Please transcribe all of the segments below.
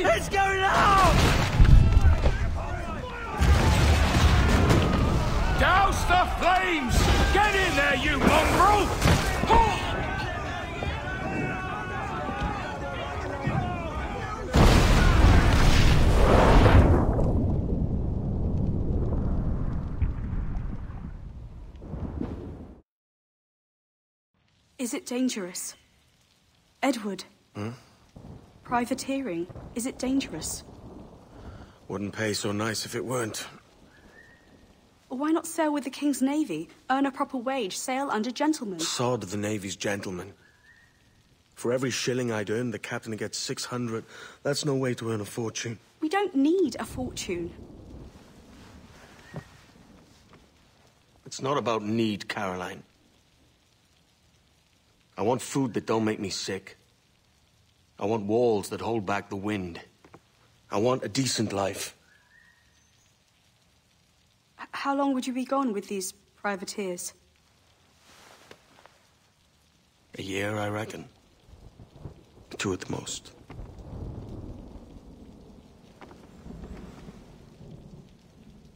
It's going out! Douse the flames! Get in there, you mongrel! Is it dangerous? Edward? Privateering, is it dangerous? Wouldn't pay so nice if it weren't. Why not sail with the King's Navy? Earn a proper wage, sail under gentlemen. Sod the Navy's gentlemen. For every shilling I'd earn, the captain gets 600. That's no way to earn a fortune. We don't need a fortune. It's not about need, Caroline. I want food that don't make me sick. I want walls that hold back the wind. I want a decent life. How long would you be gone with these privateers? A year, I reckon. 2 at the most.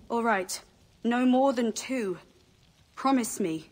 All right. No more than 2. Promise me.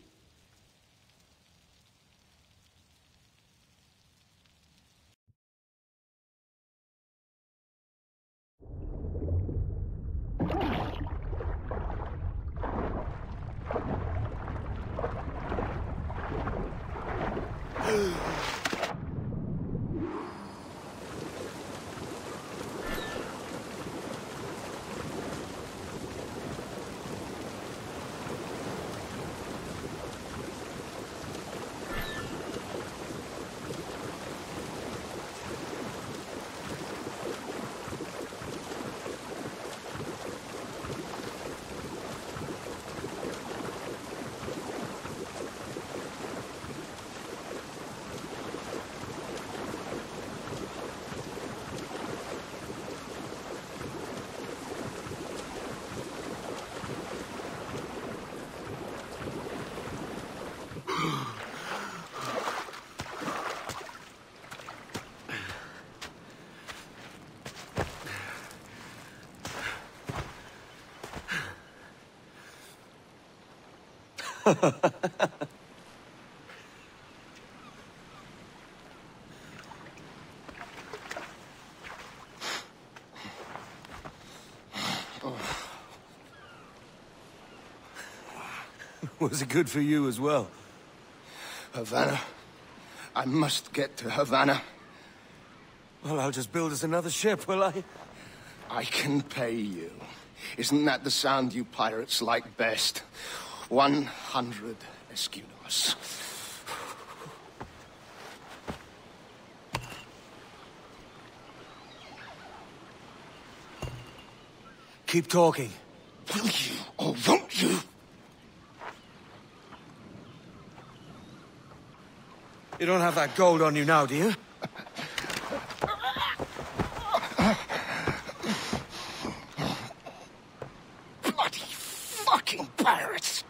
Was it good for you as well? Havana. I must get to Havana. Well, I'll just build us another ship, will I? I can pay you. Isn't that the sound you pirates like best? 100 escudos. Keep talking. Will you or won't you? You don't have that gold on you now, do you? Bloody fucking pirates!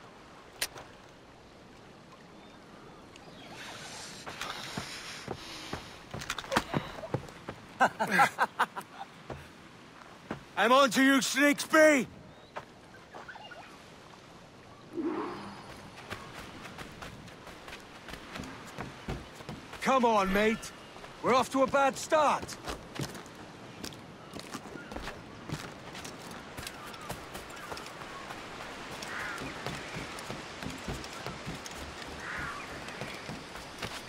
I'm on to you, Snakesby! Come on, mate. We're off to a bad start.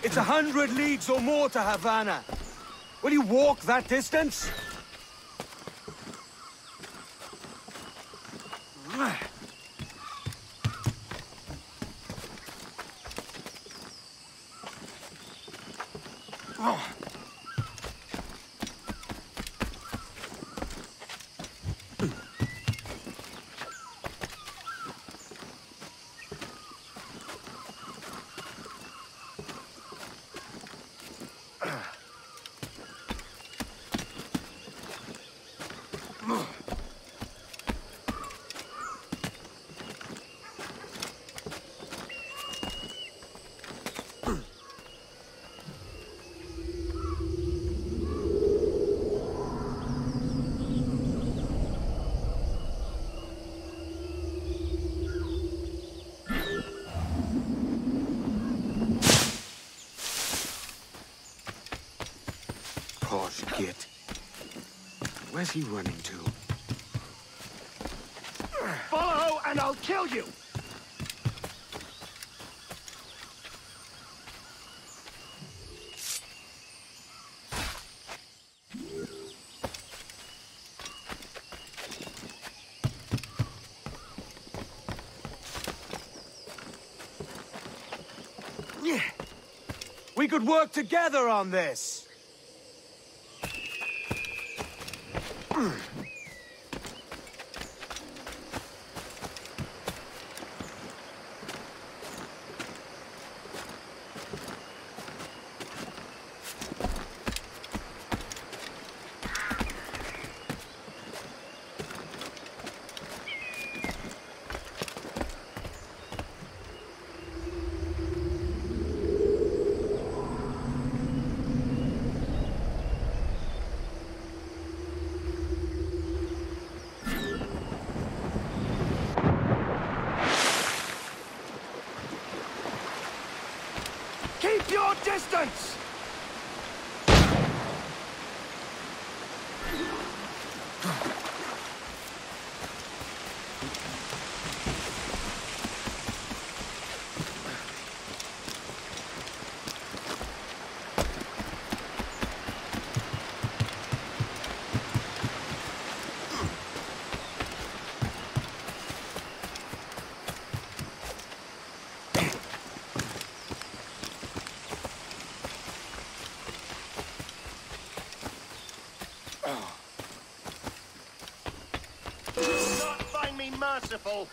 It's 100 leagues or more to Havana. Will you walk that distance? Posh git. Where's he running to? Follow and I'll kill you! We could work together on this. Keep your distance! Not find me merciful.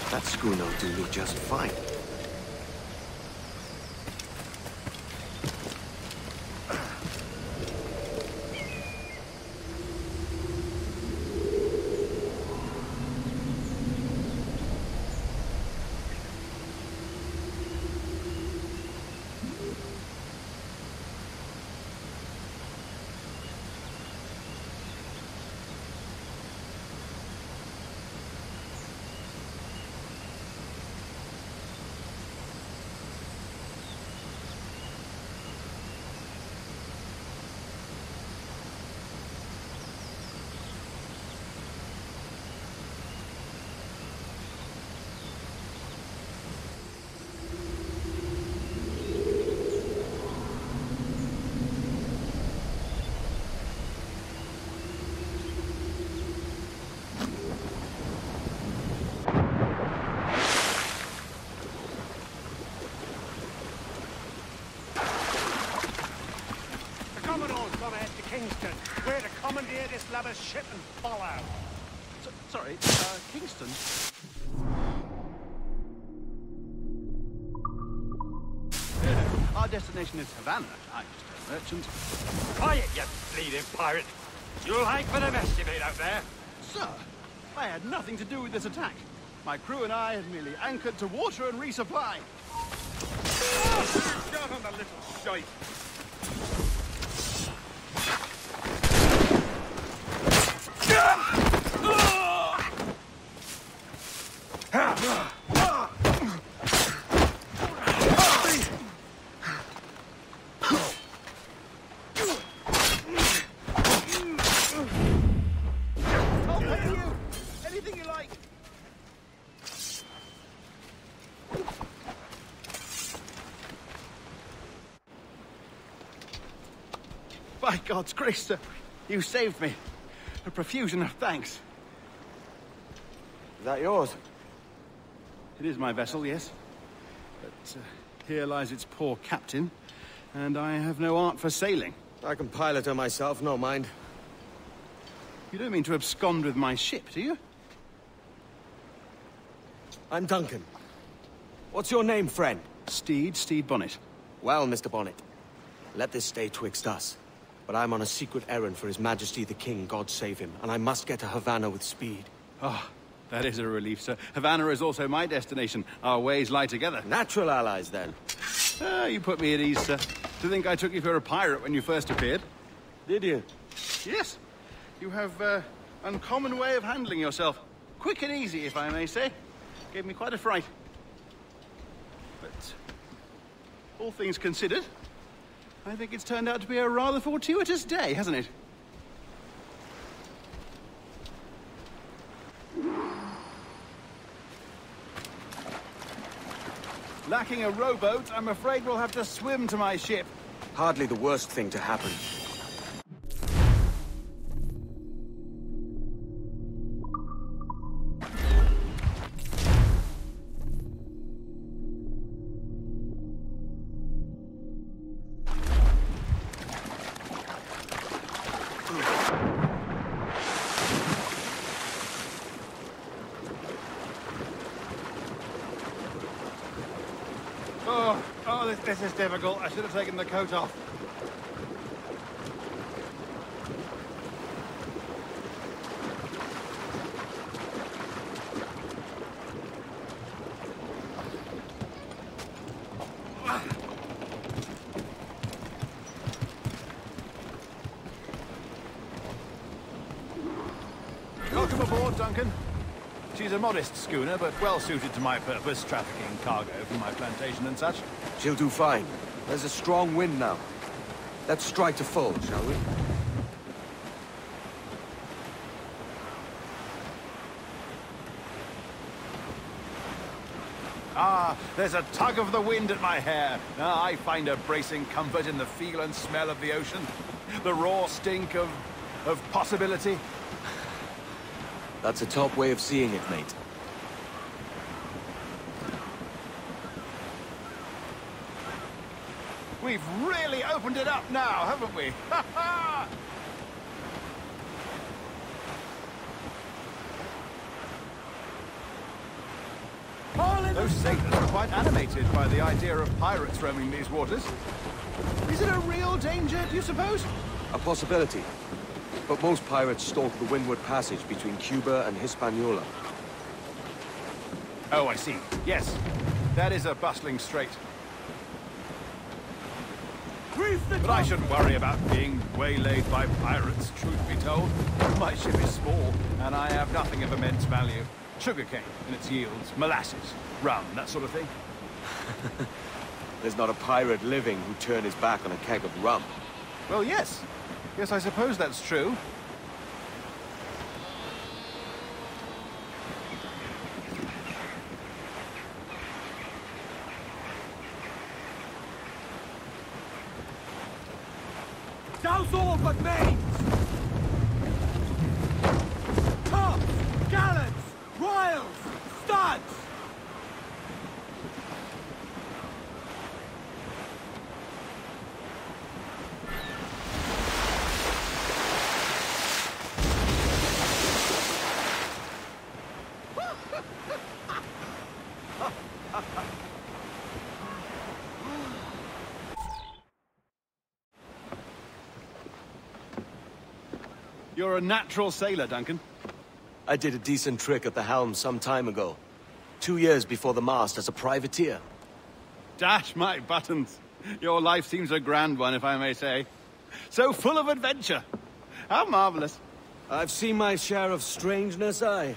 That schooner will do me just fine. Kingston. We're to commandeer this lover's ship and follow. Sorry, Kingston? Our destination is Havana. I'm just a merchant. Quiet, you bleeding pirate. You'll hang for the mess you made out there. Sir, I had nothing to do with this attack. My crew and I had merely anchored to water and resupply. Shut on the little shite. I'll pay you! Anything you like! By God's grace, sir, you saved me. A profusion of thanks. Is that yours? It is my vessel, yes. But here lies its poor captain, and I have no art for sailing. I can pilot her myself, no mind. You don't mean to abscond with my ship, do you? I'm Duncan. What's your name, friend? Steed Bonnet. Well, Mr. Bonnet, let this stay twixt us. But I'm on a secret errand for His Majesty the King, God save him, and I must get to Havana with speed. Ah, that is a relief, sir. Havana is also my destination. Our ways lie together. Natural allies, then. You put me at ease, sir. To think I took you for a pirate when you first appeared. Did you? Yes. You have uncommon way of handling yourself. Quick and easy, if I may say. Gave me quite a fright. But all things considered, I think it's turned out to be a rather fortuitous day, hasn't it? Lacking a rowboat, I'm afraid we'll have to swim to my ship. Hardly the worst thing to happen. This is difficult. I should have taken the coat off. Welcome aboard, Duncan. She's a modest schooner, but well suited to my purpose, trafficking cargo from my plantation and such. She'll do fine. There's a strong wind now. Let's strike to full, shall we? Ah, there's a tug of the wind at my hair. Ah, I find a bracing comfort in the feel and smell of the ocean. The raw stink of possibility. That's a top way of seeing it, mate. We've really opened it up now, haven't we? Ha ha! Those sailors are quite animated by the idea of pirates roaming these waters. Is it a real danger, do you suppose? A possibility. But most pirates stalk the Windward Passage between Cuba and Hispaniola. Oh, I see. Yes. That is a bustling strait. But I shouldn't worry about being waylaid by pirates, truth be told. My ship is small, and I have nothing of immense value. Sugarcane and its yields, molasses, rum, that sort of thing. There's not a pirate living who'd turn his back on a keg of rum. Well, yes. Yes, I suppose that's true. Douse all but mains! Tops! Gallants! Royals! Studs! You're a natural sailor, Duncan. I did a decent trick at the helm some time ago. 2 years before the mast as a privateer. Dash my buttons. Your life seems a grand one, if I may say. So full of adventure. How marvelous. I've seen my share of strangeness, aye.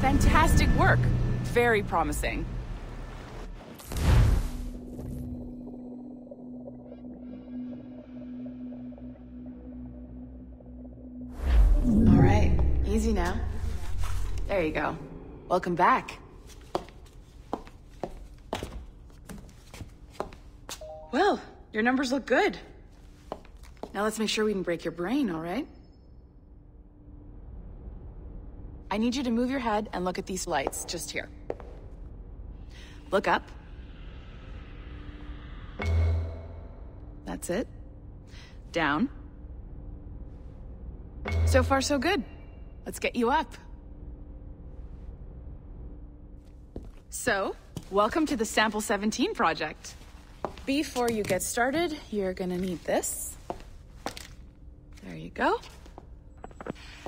Fantastic work. Very promising. All right, easy now. There you go. Welcome back. Well, your numbers look good. Now let's make sure we can break your brain, all right? I need you to move your head and look at these lights, just here. Look up. That's it. Down. So far, so good. Let's get you up. So, welcome to the Sample 17 project. Before you get started, you're gonna need this. There you go.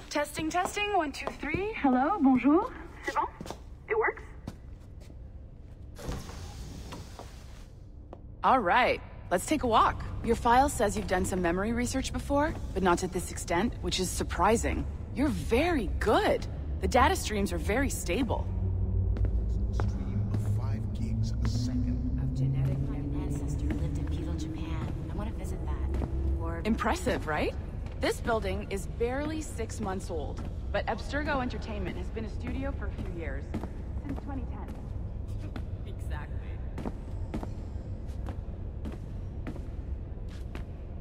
Testing, testing, 1, 2, 3. Hello, bonjour. C'est bon? It works? All right, let's take a walk. Your file says you've done some memory research before, but not to this extent, which is surprising. You're very good. The data streams are very stable. Stream of 5 gigs a second. Of genetic, my ancestor lived in feudal Japan. I want to visit that. Or Impressive, right? This building is barely 6 months old, but Abstergo Entertainment has been a studio for a few years. Since 2010. Exactly.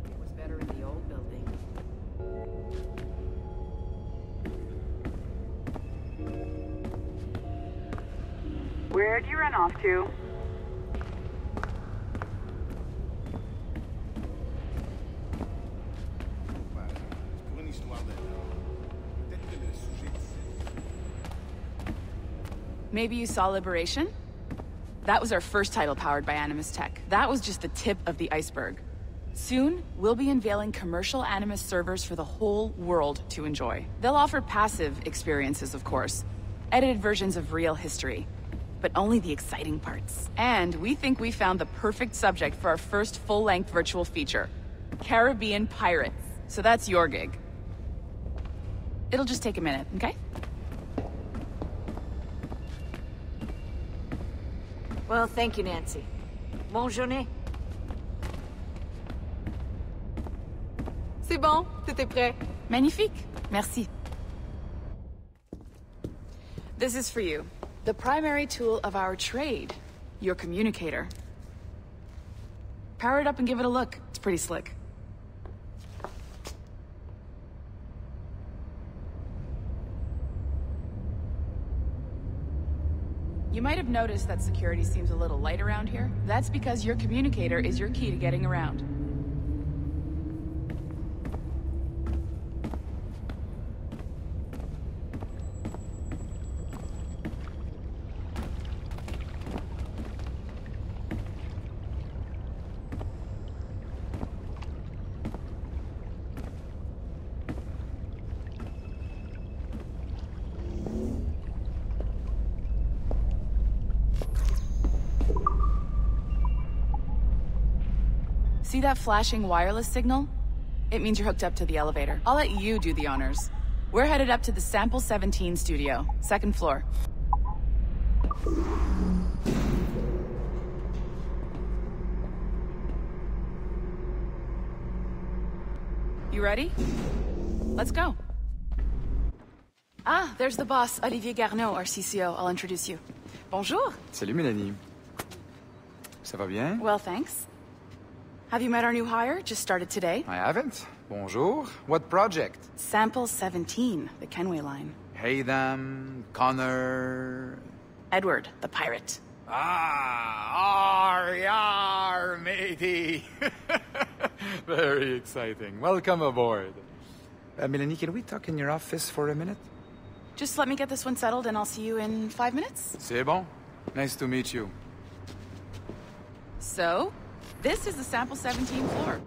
it was better in the old building. Where'd you run off to? Pour une histoire de... Peut-être que le sujet de... Maybe you saw Liberation? That was our first title powered by Animus Tech. That was just the tip of the iceberg. Soon, we'll be unveiling commercial Animus servers for the whole world to enjoy. They'll offer passive experiences, of course. Edited versions of real history. But only the exciting parts. And we think we found the perfect subject for our first full-length virtual feature. Caribbean pirates. So that's your gig. It'll just take a minute, okay? Well, thank you, Nancy. Bonne journée. C'est bon, tout est prêt. Magnifique. Merci. This is for you. The primary tool of our trade. Your communicator. Power it up and give it a look. It's pretty slick. You might have noticed that security seems a little light around here. That's because your communicator is your key to getting around. See that flashing wireless signal? It means you're hooked up to the elevator. I'll let you do the honors. We're headed up to the Sample 17 studio, 2nd floor. You ready? Let's go. Ah, there's the boss, Olivier Garneau, our CCO. I'll introduce you. Bonjour. Salut, Mélanie. Ça va bien? Well, thanks. Have you met our new hire? Just started today. I haven't. Bonjour. What project? Sample 17, the Kenway line. Haytham, Connor... Edward, the pirate. Yar, matey. Very exciting. Welcome aboard. Melanie, can we talk in your office for a minute? Just let me get this one settled and I'll see you in 5 minutes. C'est bon. Nice to meet you. So, this is the Sample 17 floor.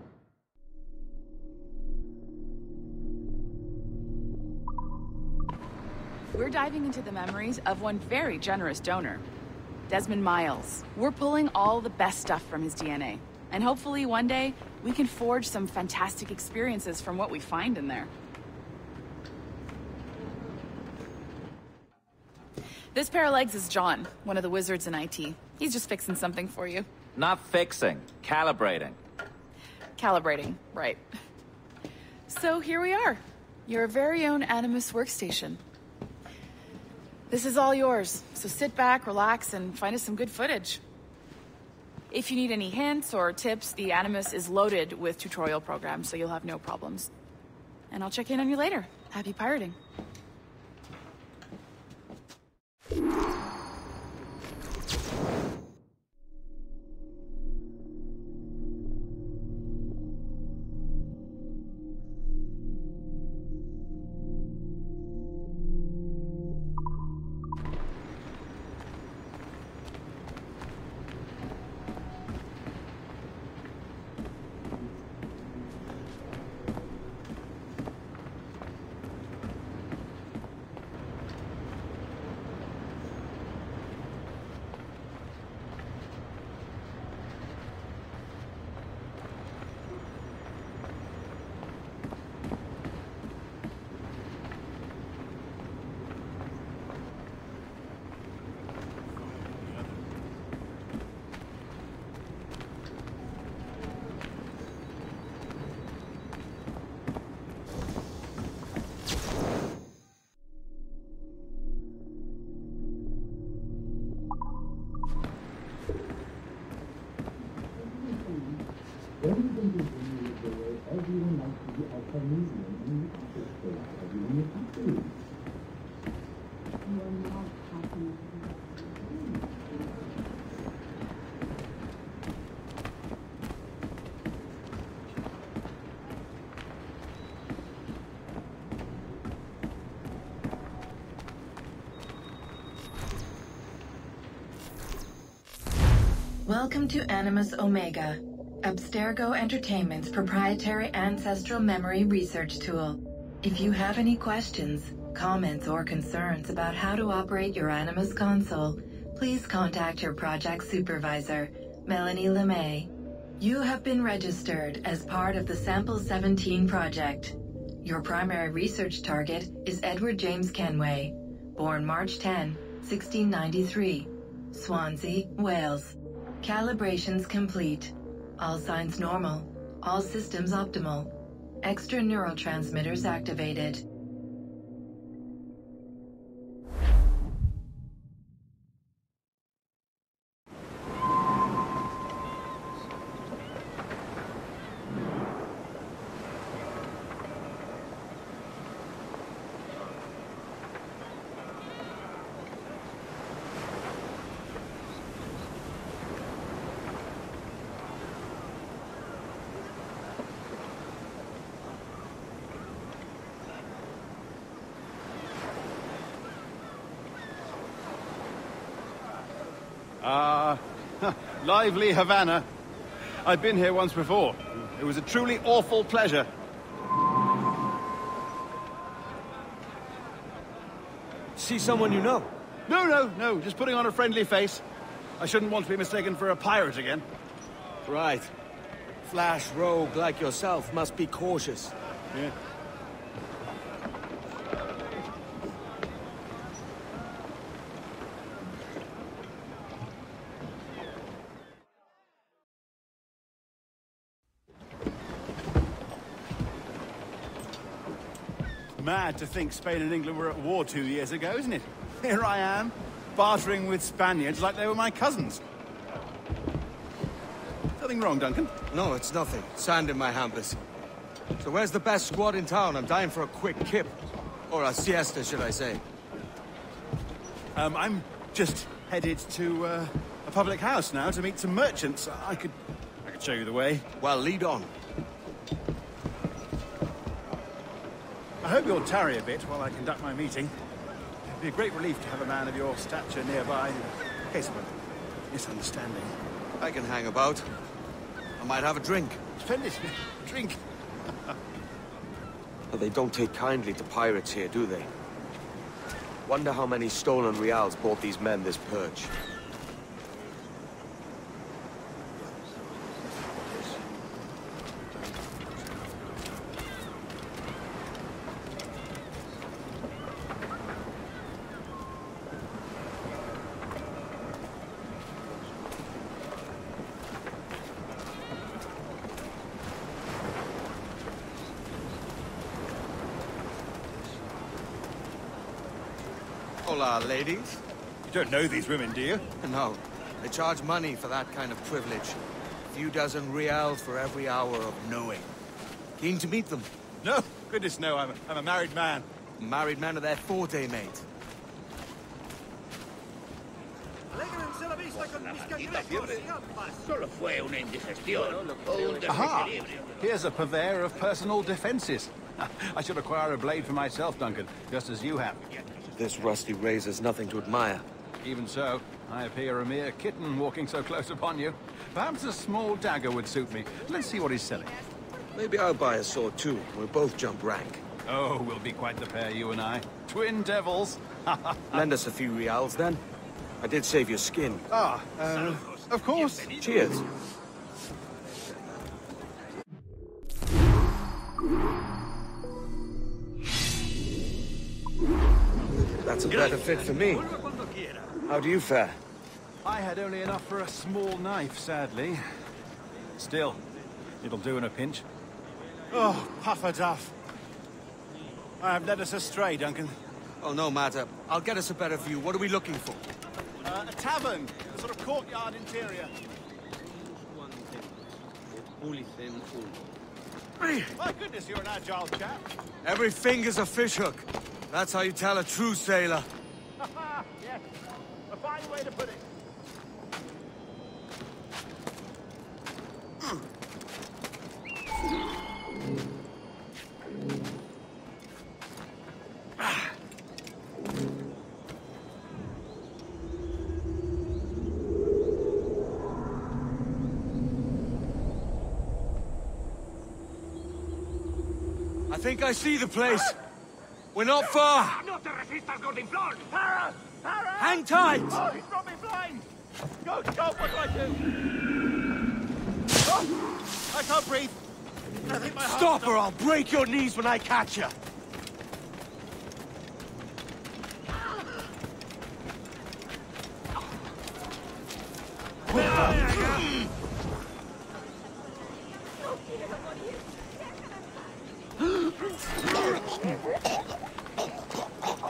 We're diving into the memories of one very generous donor, Desmond Miles. We're pulling all the best stuff from his DNA. And hopefully one day, we can forge some fantastic experiences from what we find in there. This pair of legs is John, one of the wizards in IT. He's just fixing something for you. Not fixing, calibrating. Calibrating, right. So here we are, your very own Animus workstation. This is all yours, so sit back, relax, and find us some good footage. If you need any hints or tips, the Animus is loaded with tutorial programs, so you'll have no problems. And I'll check in on you later. Happy pirating. Welcome to Animus Omega, Abstergo Entertainment's proprietary ancestral memory research tool. If you have any questions, comments, or concerns about how to operate your Animus console, please contact your project supervisor, Melanie LeMay. You have been registered as part of the Sample 17 project. Your primary research target is Edward James Kenway, born March 10, 1693, Swansea, Wales. Calibrations complete. All signs normal. All systems optimal. Extra neurotransmitters activated. Lively Havana. I've been here once before. It was a truly awful pleasure. See someone you know? No, just putting on a friendly face. I shouldn't want to be mistaken for a pirate again. Right. Flash rogue like yourself must be cautious. Yeah. Mad to think Spain and England were at war 2 years ago, isn't it? Here I am, bartering with Spaniards like they were my cousins. Nothing wrong, Duncan? No, it's nothing. Sand in my hampers. So where's the best squad in town? I'm dying for a quick kip. Or a siesta, should I say. I'm just headed to a public house now to meet some merchants. I could show you the way. Well, lead on. I hope you'll tarry a bit while I conduct my meeting. It'd be a great relief to have a man of your stature nearby in case of a misunderstanding. I can hang about. I might have a drink. Splendid. Drink. But they don't take kindly to pirates here, do they? Wonder how many stolen reals bought these men this purge. Hola, ladies. You don't know these women, do you? No. They charge money for that kind of privilege. A few dozen reals for every hour of knowing. Keen to meet them? No. Goodness, no. I'm a married man. Married men are their forte, mate. Aha! Here's a purveyor of personal defenses. I should acquire a blade for myself, Duncan, just as you have. This rusty razor's nothing to admire. Even so, I appear a mere kitten walking so close upon you. Perhaps a small dagger would suit me. Let's see what he's selling. Maybe I'll buy a sword too. We'll both jump rank. Oh, we'll be quite the pair, you and I. Twin devils. Lend us a few reals, then. I did save your skin. Ah, of course. Cheers. That's a better fit for me. How do you fare? I had only enough for a small knife, sadly. Still, it'll do in a pinch. Oh, puffer-duff. I have led us astray, Duncan. Oh, no matter. I'll get us a better view. What are we looking for? A tavern. A sort of courtyard interior. My goodness, you're an agile chap. Every finger's a fishhook. That's how you tell a true sailor. Yes, a fine way to put it. I think I see the place. We're not far. Hang tight! Oh, he's got me blind! Go, what do I do? Oh, I can't breathe. I think my heart's Stop or I'll break your knees when I catch you.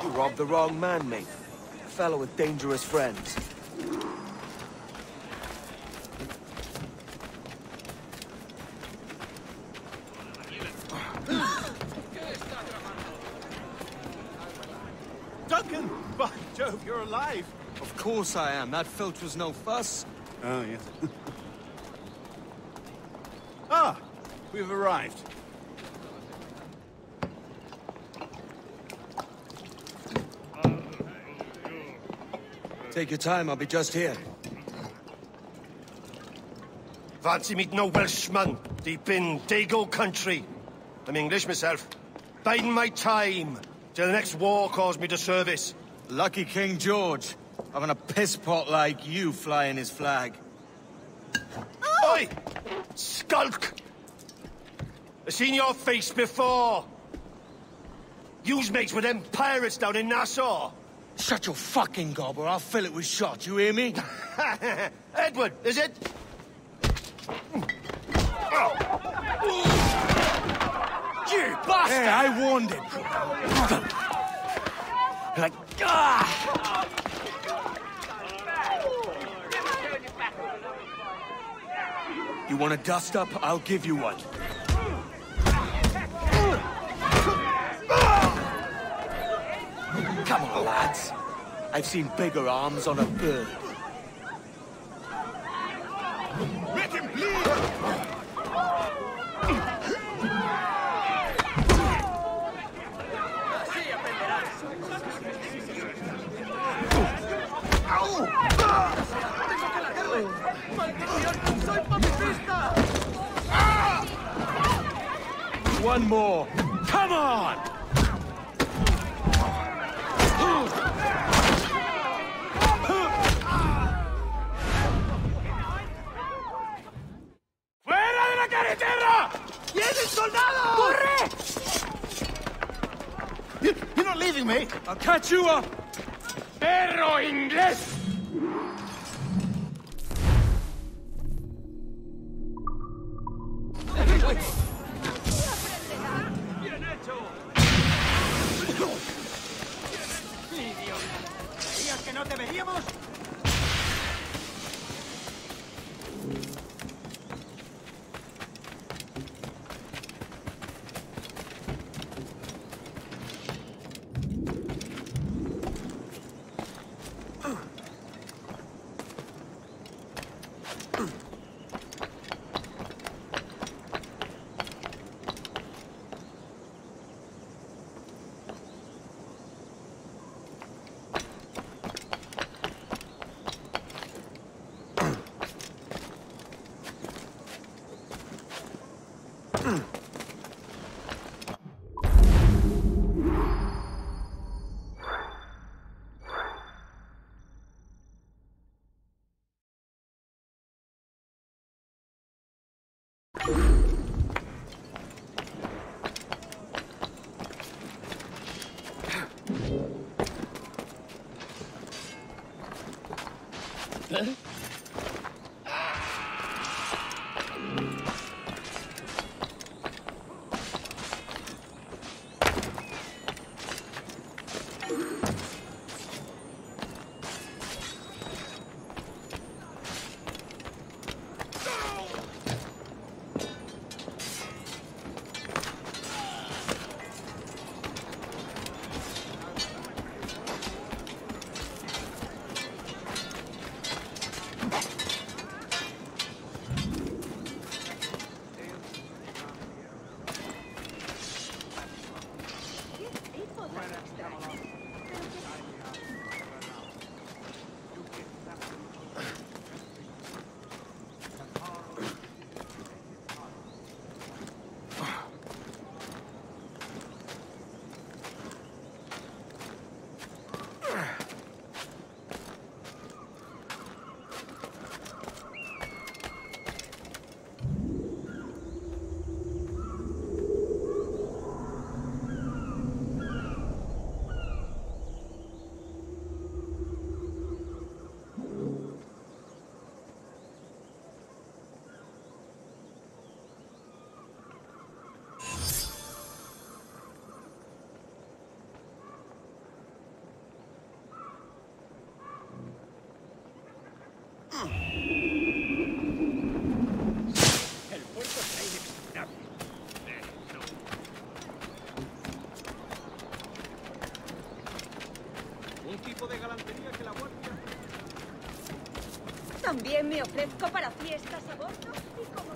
You robbed the wrong man, mate. A fellow with dangerous friends. Duncan! By Jove, you're alive! Of course I am. That filch was no fuss. Oh, yes. Ah! We've arrived. Take your time, I'll be just here. Fancy meeting no Welshman deep in Dago country. I'm English myself. Biding my time till the next war calls me to service. Lucky King George, having a pisspot like you flying his flag. Oi! Skulk! I've seen your face before. You's mates with them pirates down in Nassau. Shut your fucking gob or I'll fill it with shot, you hear me? Edward, is it? You bastard! Hey, I warned him. Like, ah! You want a dust-up? I'll give you one. Come on, lads. I've seen bigger arms on a bird. Make him bleed! One more. Come on! ¡Fuera de la carretera! ¡Vienen soldados! ¡Corre! You're not leaving me! I'll catch you up! ¡Perro inglés! ¡Bien hecho! ¿Creías que no te veríamos? También me ofrezco para fiestas a bordo y como...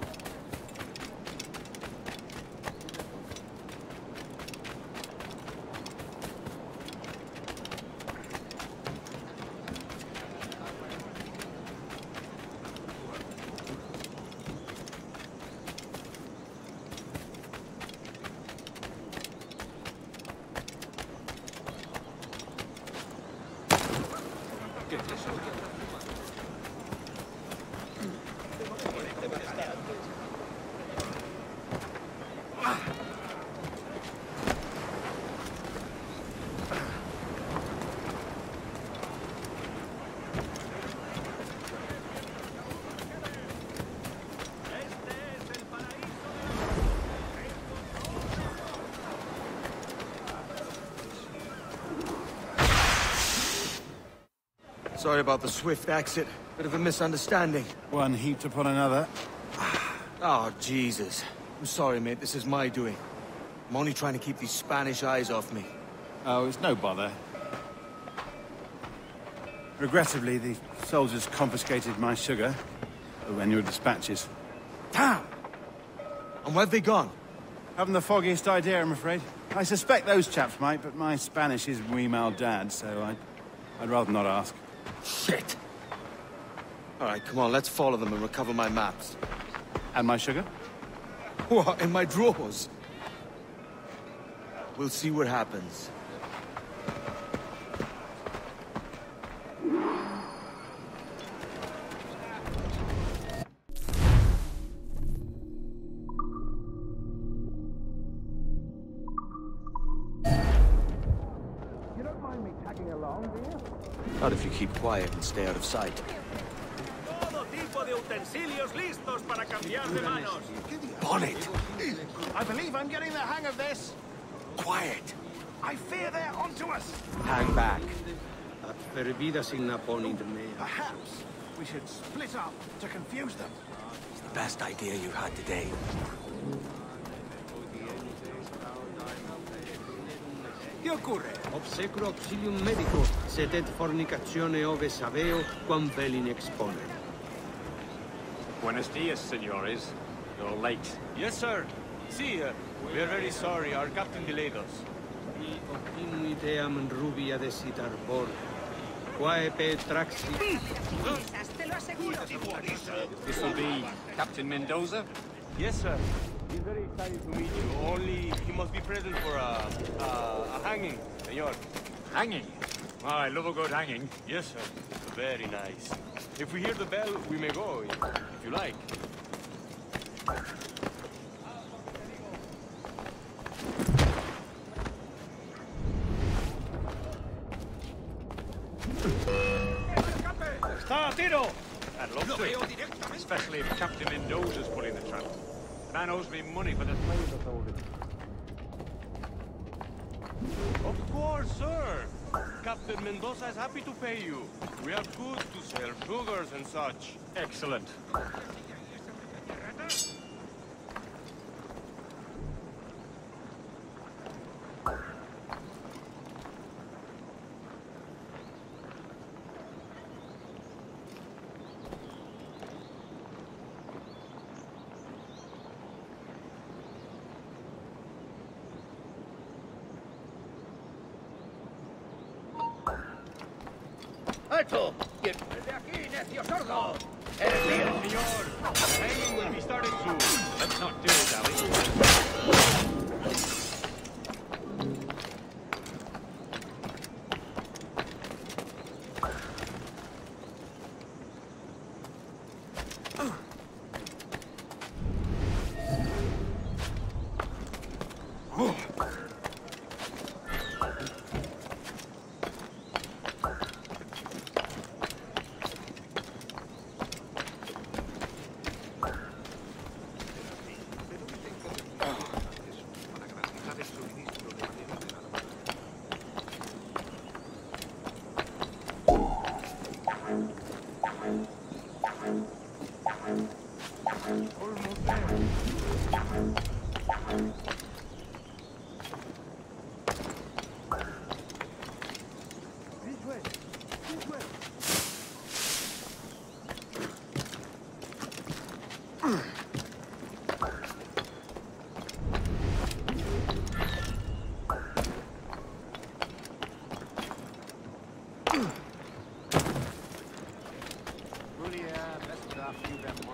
Sorry about the swift exit. Bit of a misunderstanding. One heaped upon another. Oh, Jesus. I'm sorry, mate. This is my doing. I'm only trying to keep these Spanish eyes off me. Oh, it's no bother. Regrettably, the soldiers confiscated my sugar and your dispatches. Damn! And where've they gone? Haven't the foggiest idea, I'm afraid. I suspect those chaps might, but my Spanish is muy mal dad, so I'd rather not ask. Shit! All right, come on, let's follow them and recover my maps. And my sugar? What, in my drawers? We'll see what happens. Not if you keep quiet and stay out of sight. Todo tipo de utensilios listos para cambiar de manos. Bonnet! I believe I'm getting the hang of this. Quiet! I fear they're onto us. Hang back. Perhaps we should split up to confuse them. It's the best idea you had today. ¿Qué ocurre? Obsecro auxilium medico, sed et fornicazione ove saveo, quam velin expone. Buenos dias, senores. You're late. Yes, sir. See, we're very sorry. Our captain delayed us. I optimum ideam rubia desit arbor. Quae petraxi... Te lo aseguro. This will be Captain Mendoza? Yes, sir. He's very excited to meet you. Only he must be present for a hanging, senor. Hanging? Oh, I love a good hanging. Yes, sir. Very nice. If we hear the bell, we may go, if you like. Está a tiro! I'd love to. Especially if Captain Mendoza's pulling the trap. Man owes me money for the slaves I told him. Of course, sir. Captain Mendoza is happy to pay you. We have goods to sell, sugars and such. Excellent. ¡Alto! ¡Desde aquí, necio sordo! ¡Eres mío! Señor, the hanging will be starting soon. Let's not do it, Ali.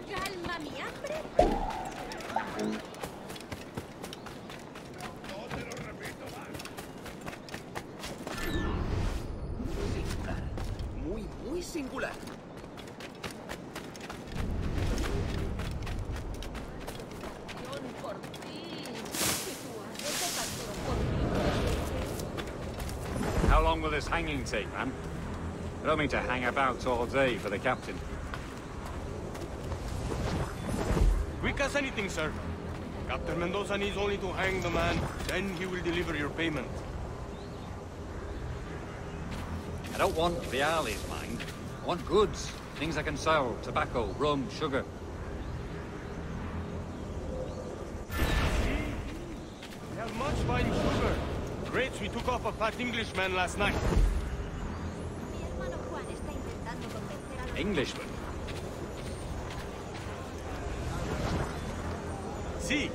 Calma mi hambre. Singular. Muy singular. Por ti. Si tú haces te capturo por mí. How long will this hanging take, man? I don't mean to hang about all day for the captain. Quick as anything, sir. Captain Mendoza needs only to hang the man, then he will deliver your payment. I don't want reales, mind. I want goods. Things I can sell. Tobacco, rum, sugar. We have much fine sugar. Grapes we took off a fat Englishman last night. Mi hermano Juan está Englishman. See,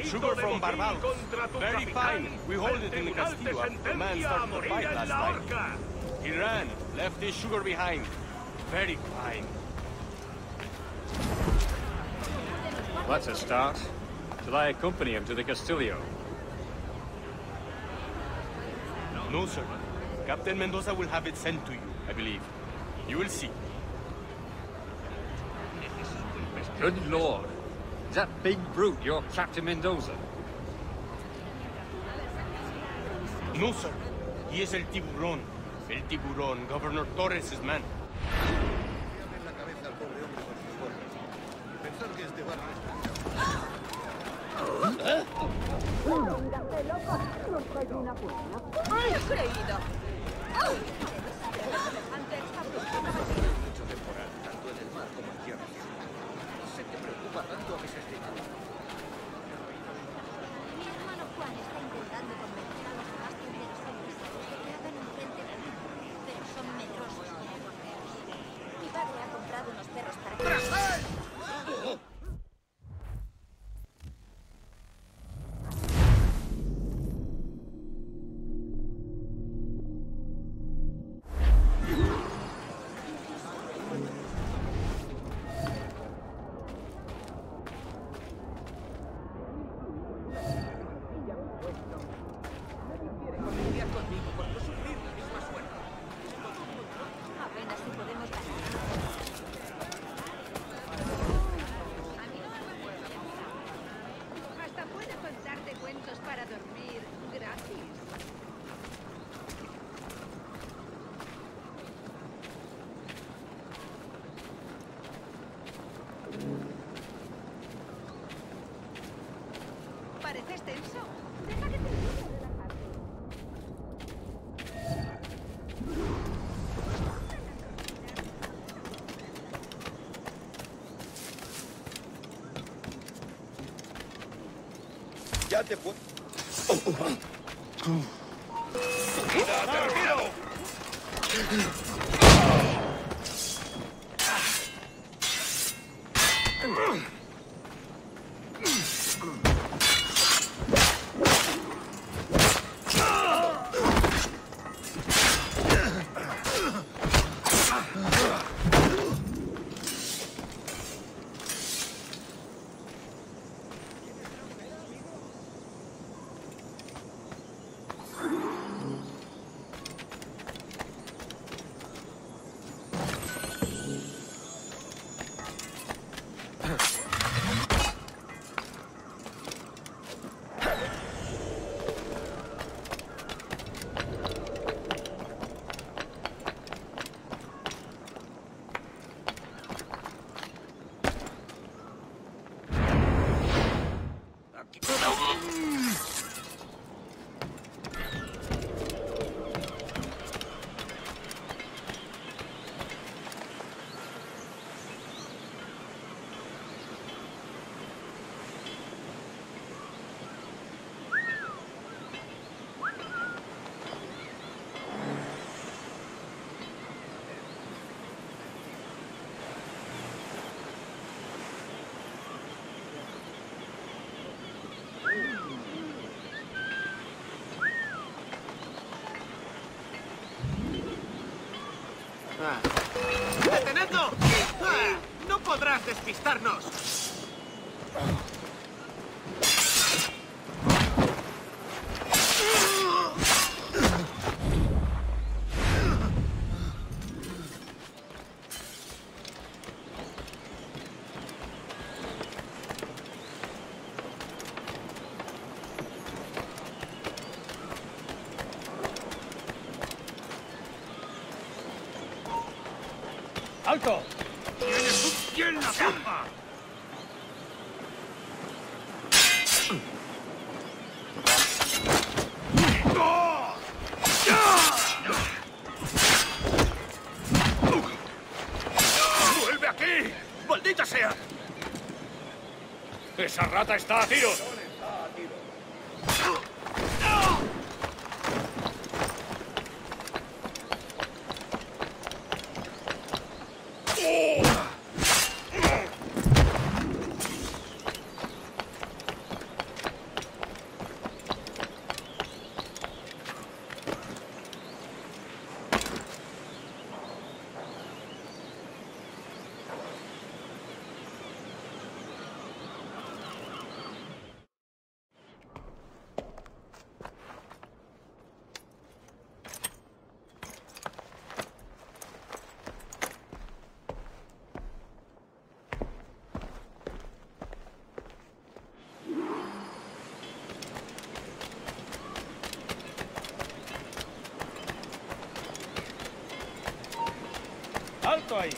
sugar from Barbados. Very fine. We hold it in the Castillo after the man started the fight last night. He ran, left his sugar behind. Very fine. That's a start. Shall I accompany him to the Castillo? No, sir. Captain Mendoza will have it sent to you, I believe. You will see. Good Lord. Is that big brute your Captain Mendoza? No, sir. He is El Tiburón. El Tiburón, Governor Torres' man. Pareces tenso. Deja que te ayude a relajarte. Ya te puedo. ¡Vida, ha terminado! ¡Detenedlo! ¡No podrás despistarnos! ¡Alto! ¡Tienes un pie en la tumba! ¡Vuelve aquí! ¡Maldita sea! ¡Esa rata está a tiro! Alto ahí.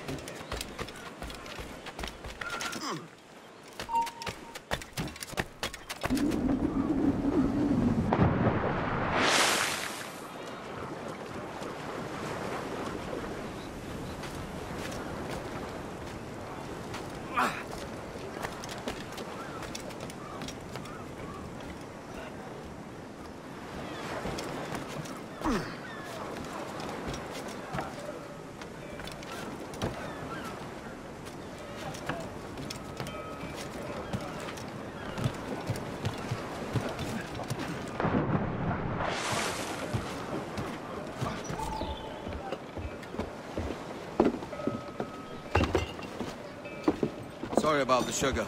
Sorry about the sugar.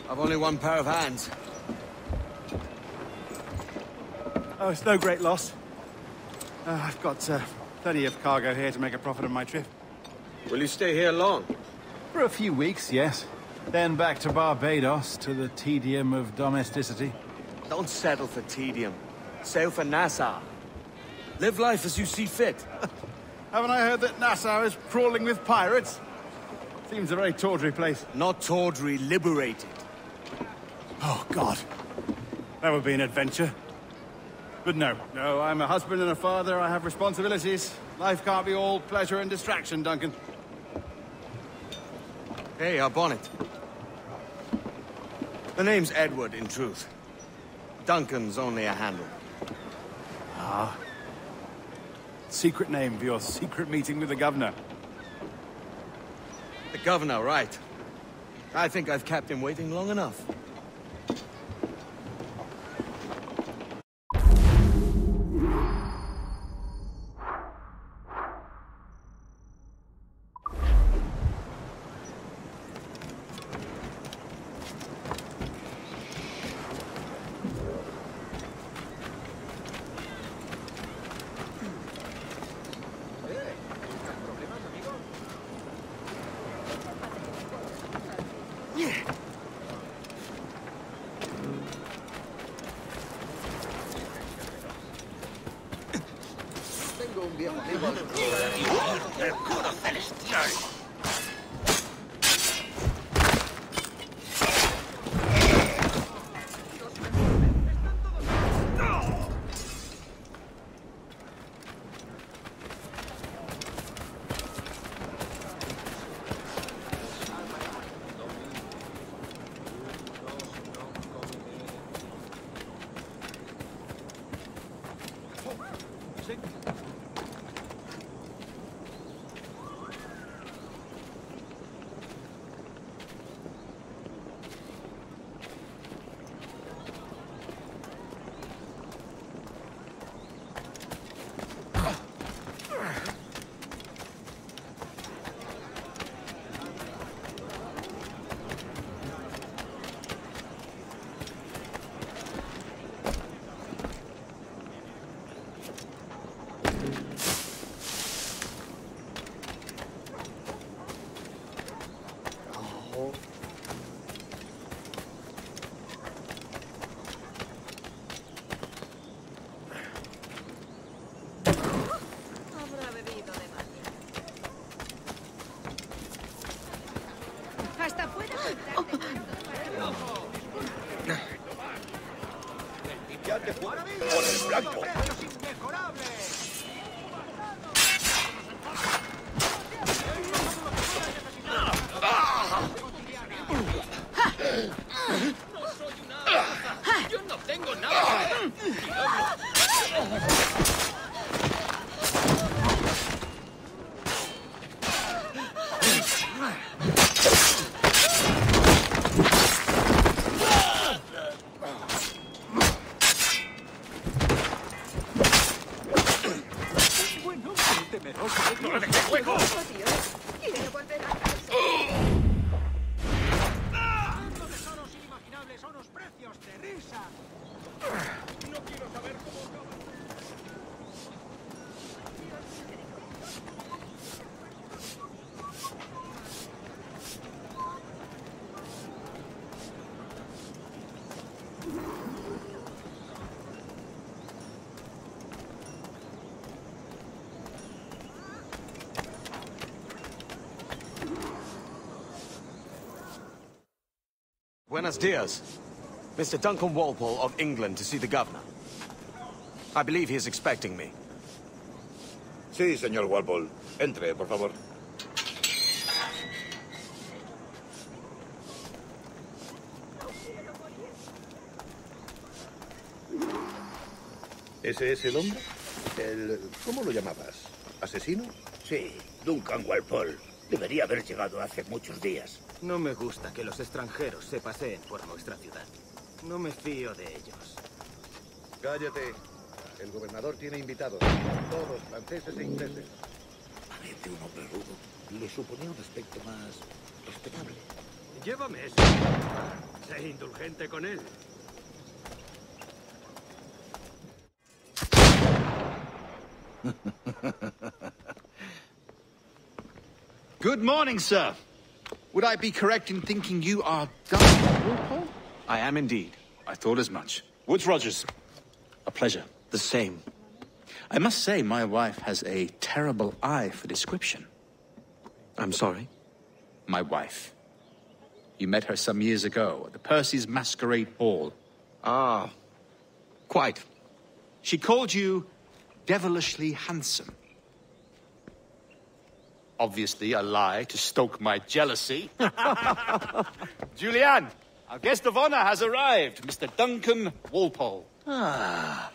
I've only one pair of hands. Oh, it's no great loss. I've got plenty of cargo here to make a profit on my trip. Will you stay here long? For a few weeks, yes. Then back to Barbados, to the tedium of domesticity. Don't settle for tedium. Sail for Nassau. Live life as you see fit. Haven't I heard that Nassau is crawling with pirates? Seems a very tawdry place. Not tawdry, liberated. Oh, God. That would be an adventure. But no, I'm a husband and a father. I have responsibilities. Life can't be all pleasure and distraction, Duncan. Hey, our bonnet. The name's Edward, in truth. Duncan's only a handle. Ah. Secret name for your secret meeting with the governor. The governor, right. I think I've kept him waiting long enough. Hasta puede ¡Por el blanco! ¡Yo no tengo nada! Buenos dias. Mr. Duncan Walpole of England to see the governor. I believe he is expecting me. Sí, señor Walpole. Entre, por favor. ¿Ese es el hombre? ¿Cómo lo llamabas? ¿Asesino? Sí, Duncan Walpole. Debería haber llegado hace muchos días. No me gusta que los extranjeros se paseen por nuestra ciudad. No me fío de ellos. Cállate. El gobernador tiene invitados. Todos franceses e ingleses. Parece un hombre rudo. Le suponía un aspecto más respetable. Llévame eso. Sé indulgente con él. Good morning, sir. Would I be correct in thinking you are Duncan Walpole? I am indeed. I thought as much. Woods Rogers. A pleasure. The same. I must say, my wife has a terrible eye for description. I'm sorry? My wife. You met her some years ago at the Percy's Masquerade Ball. Ah, quite. She called you devilishly handsome. Obviously a lie to stoke my jealousy. Julianne, our guest of honor has arrived, Mr. Duncan Walpole. Ah.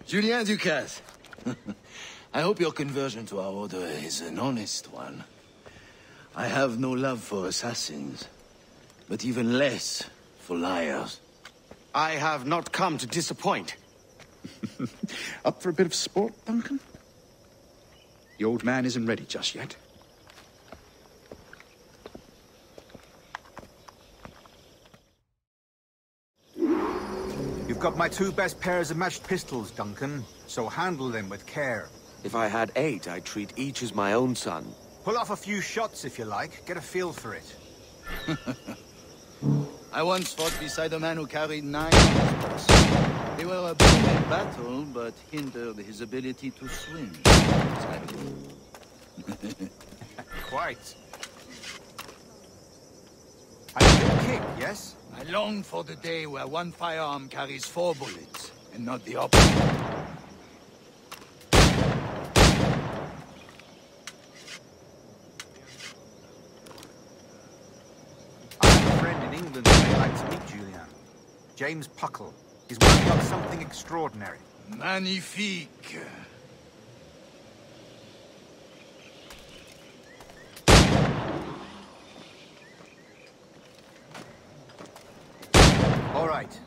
Julien Ducasse. I hope your conversion to our order is an honest one. I have no love for assassins, but even less for liars. I have not come to disappoint. Up for a bit of sport, Duncan? The old man isn't ready just yet. You've got my 2 best pairs of matched pistols, Duncan, so handle them with care. If I had 8, I'd treat each as my own son. Pull off a few shots if you like. Get a feel for it. I once fought beside a man who carried 9 pistols. They were a boon in battle, but hindered his ability to swim. Quite. A good kick, yes? I long for the day where one firearm carries 4 bullets, and not the opposite. I have a friend in England who may like to meet Julian. James Puckle. He's working on something extraordinary. Magnifique. All right.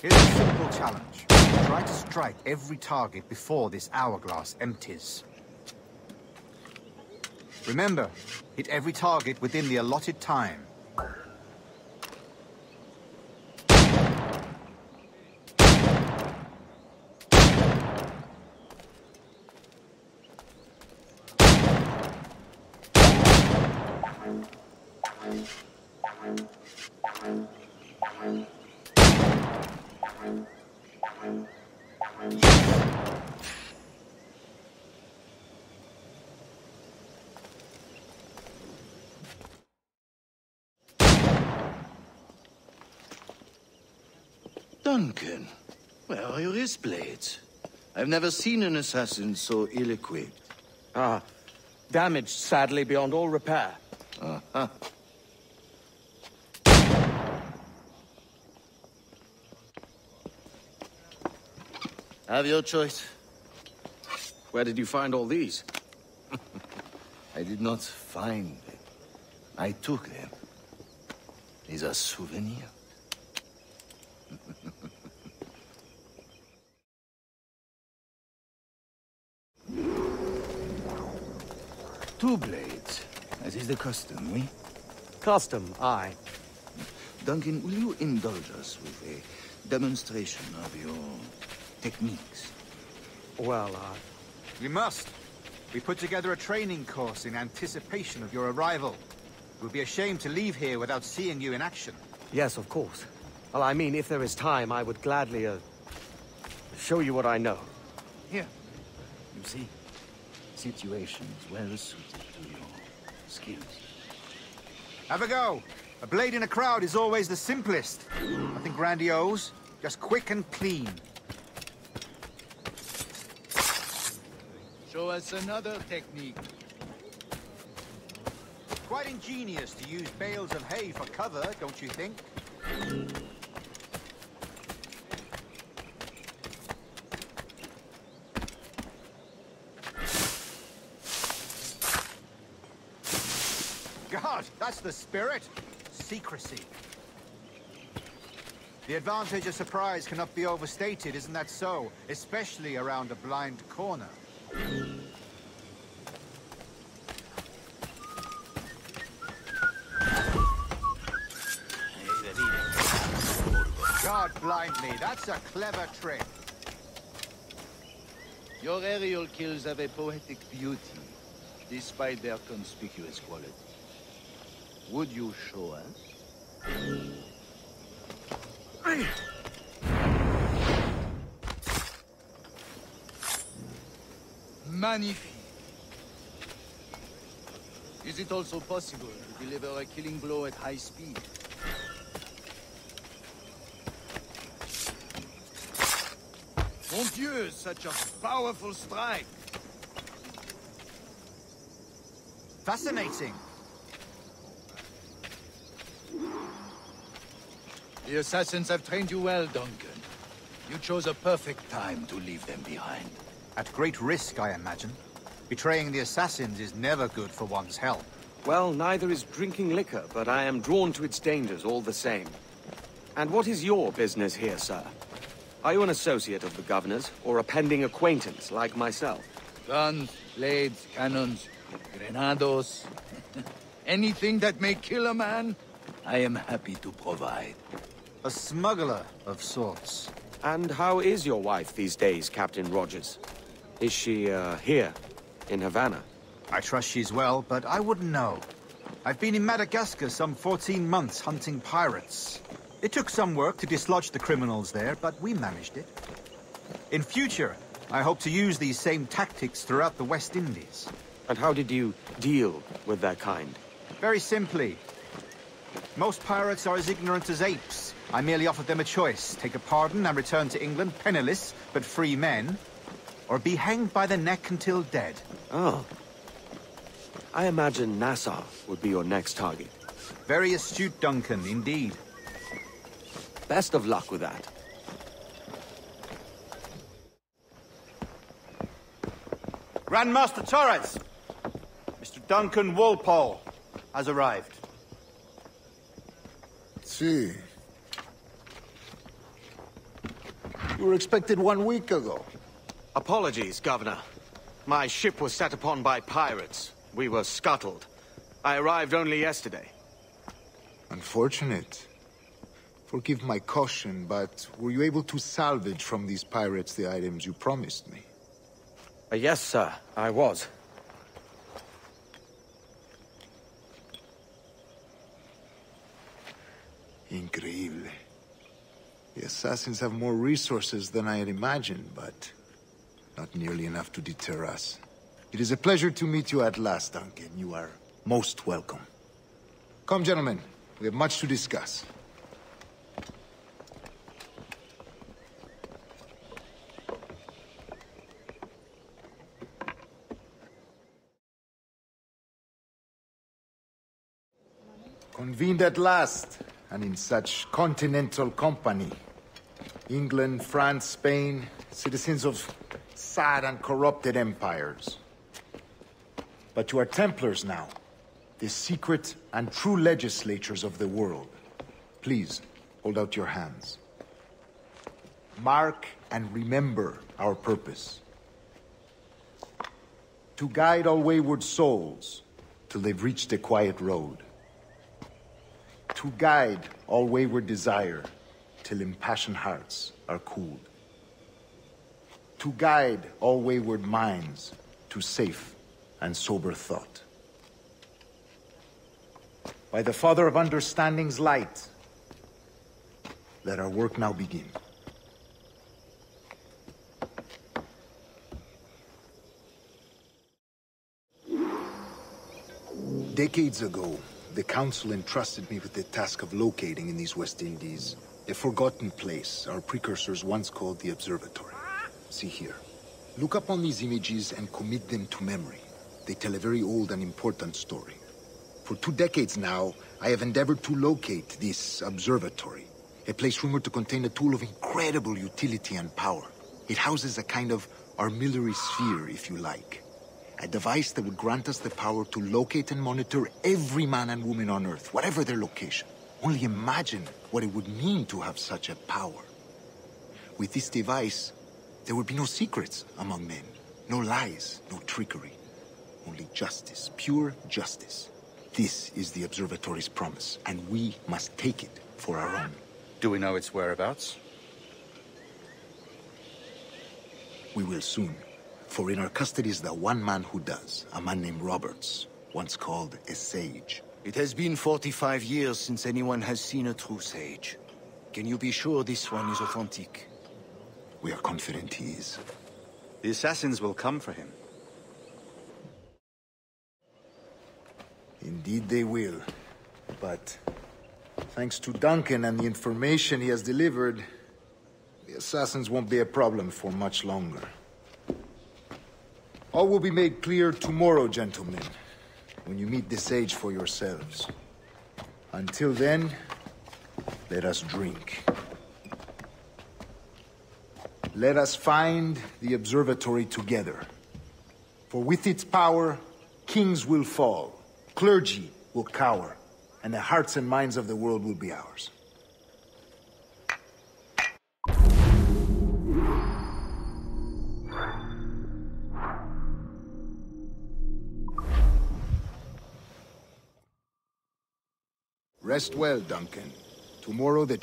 Here's a simple challenge. Try to strike every target before this hourglass empties. Remember, hit every target within the allotted time. Duncan, where are your wrist blades? I've never seen an assassin so ill-equipped. Ah, damaged, sadly, beyond all repair. Uh-huh. Have your choice. Where did you find all these? I did not find them. I took them. These are souvenirs. 2 blades, as is the custom, oui? Custom, aye. Duncan, will you indulge us with a demonstration of your techniques? Well, We must. We put together a training course in anticipation of your arrival. It would be a shame to leave here without seeing you in action. Yes, of course. Well, I mean, if there is time, I would gladly, show you what I know. Here. You see? Situations well suited to your skills. Have a go. A blade in a crowd is always the simplest. Nothing grandiose, just quick and clean. Show us another technique. Quite ingenious to use bales of hay for cover, don't you think? God, that's the spirit. Secrecy. The advantage of surprise cannot be overstated, isn't that so? Especially around a blind corner. God blind me, that's a clever trick. Your aerial kills have a poetic beauty, despite their conspicuous quality. Would you show us? Magnifique. Is it also possible to deliver a killing blow at high speed? Mon Dieu, such a powerful strike! Fascinating. The assassins have trained you well, Duncan. You chose a perfect time to leave them behind. At great risk, I imagine. Betraying the assassins is never good for one's health. Well, neither is drinking liquor, but I am drawn to its dangers all the same. And what is your business here, sir? Are you an associate of the governor's, or a pending acquaintance like myself? Guns, blades, cannons, grenados. Anything that may kill a man, I am happy to provide. A smuggler of sorts. And how is your wife these days, Captain Rogers? Is she, here, in Havana? I trust she's well, but I wouldn't know. I've been in Madagascar some 14 months hunting pirates. It took some work to dislodge the criminals there, but we managed it. In future, I hope to use these same tactics throughout the West Indies. And how did you deal with that kind? Very simply. Most pirates are as ignorant as apes. I merely offered them a choice. Take a pardon and return to England penniless, but free men. Or be hanged by the neck until dead. Oh. I imagine Nassau would be your next target. Very astute, Duncan, indeed. Best of luck with that. Grand Master Torres! Mr. Duncan Walpole has arrived. See. You were expected 1 week ago. Apologies, Governor. My ship was set upon by pirates. We were scuttled. I arrived only yesterday. Unfortunate. Forgive my caution, but were you able to salvage from these pirates the items you promised me? Yes, sir, I was. Increíble. The assassins have more resources than I had imagined, but not nearly enough to deter us. It is a pleasure to meet you at last, Duncan. You are most welcome. Come, gentlemen. We have much to discuss. Convened at last, and in such continental company. England, France, Spain, citizens of sad and corrupted empires. But you are Templars now, the secret and true legislators of the world. Please, hold out your hands. Mark and remember our purpose. To guide all wayward souls till they've reached a quiet road. To guide all wayward desire till impassioned hearts are cooled. To guide all wayward minds to safe and sober thought. By the Father of Understanding's light, let our work now begin. Decades ago, the Council entrusted me with the task of locating in these West Indies a forgotten place our precursors once called the Observatory. See here. Look up on these images and commit them to memory. They tell a very old and important story. For 2 decades now, I have endeavored to locate this observatory, a place rumored to contain a tool of incredible utility and power. It houses a kind of armillary sphere, if you like. A device that would grant us the power to locate and monitor every man and woman on Earth, whatever their location. Only imagine what it would mean to have such a power. With this device, there would be no secrets among men, no lies, no trickery. Only justice, pure justice. This is the Observatory's promise, and we must take it for our own. Do we know its whereabouts? We will soon. For in our custody is the one man who does, a man named Roberts, once called a sage. It has been 45 years since anyone has seen a true sage. Can you be sure this one is authentic? We are confident he is. The assassins will come for him. Indeed they will. But thanks to Duncan and the information he has delivered, the assassins won't be a problem for much longer. All will be made clear tomorrow, gentlemen, when you meet the sage for yourselves. Until then, let us drink. Let us find the observatory together. For with its power, kings will fall, clergy will cower, and the hearts and minds of the world will be ours. Rest well, Duncan. Tomorrow the...